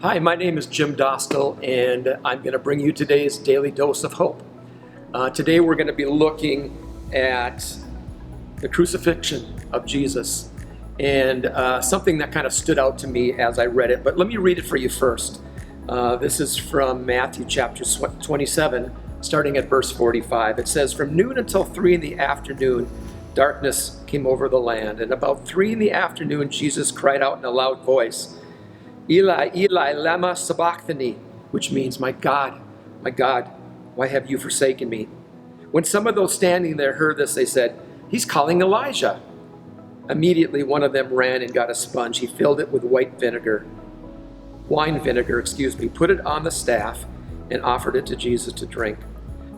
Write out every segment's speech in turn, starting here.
Hi, my name is Jim Dostal, and I'm going to bring you today's Daily Dose of Hope. Today we're going to be looking at the crucifixion of Jesus, and something that kind of stood out to me as I read it. But let me read it for you first. This is from Matthew chapter 27, starting at verse 45. It says, "From noon until 3 in the afternoon, darkness came over the land. And about 3 in the afternoon, Jesus cried out in a loud voice, 'Eli, Eli, lama sabachthani,' which means, my God, why have you forsaken me?" When some of those standing there heard this, they said, "He's calling Elijah." Immediately one of them ran and got a sponge. He filled it with wine vinegar, put it on the staff, and offered it to Jesus to drink.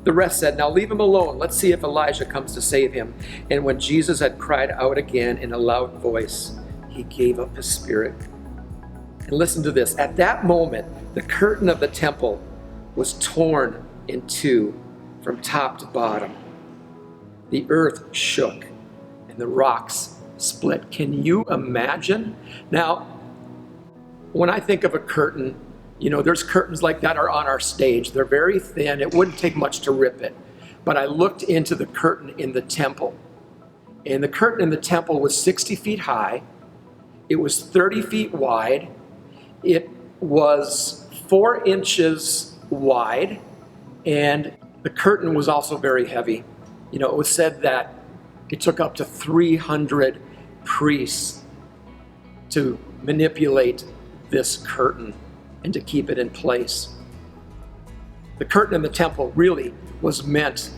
The rest said, "Now leave him alone. Let's see if Elijah comes to save him." And when Jesus had cried out again in a loud voice, he gave up his spirit. And listen to this. At that moment, the curtain of the temple was torn in two from top to bottom. The earth shook and the rocks split. Can you imagine? Now, when I think of a curtain, there's curtains like that are on our stage. They're very thin. It wouldn't take much to rip it. But I looked into the curtain in the temple. And the curtain in the temple was 60 feet high. It was 30 feet wide. It was 4 inches wide. And the curtain was also very heavy. It was said that it took up to 300 priests to manipulate this curtain and to keep it in place. The curtain in the temple really was meant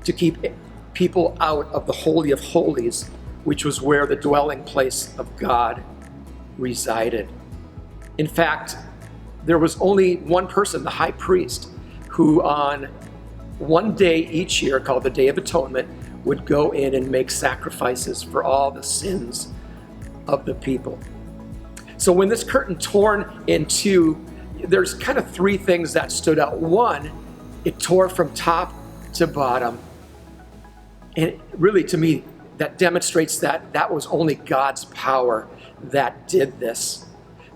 to keep people out of the Holy of Holies, which was where the dwelling place of God resided. In fact, there was only one person, the high priest, who on one day each year, called the Day of Atonement, would go in and make sacrifices for all the sins of the people. So when this curtain torn in two, there's kind of 3 things that stood out. One, it tore from top to bottom. And really, to me, that demonstrates that that was only God's power that did this.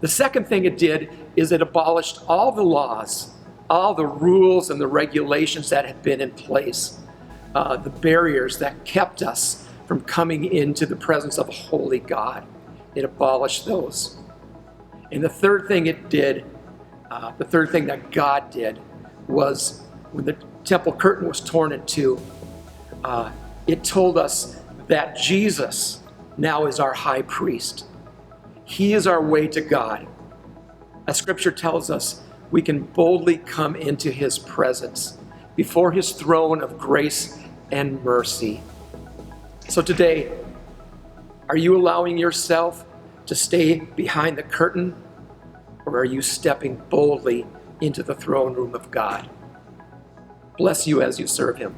The second thing it did is it abolished all the laws, all the rules and the regulations that had been in place, the barriers that kept us from coming into the presence of a holy God. It abolished those. And the third thing it did, the third thing that God did, was when the temple curtain was torn in two, it told us that Jesus now is our high priest. He is our way to God. As Scripture tells us, we can boldly come into His presence before His throne of grace and mercy. So today, are you allowing yourself to stay behind the curtain, or are you stepping boldly into the throne room of God? Bless you as you serve Him.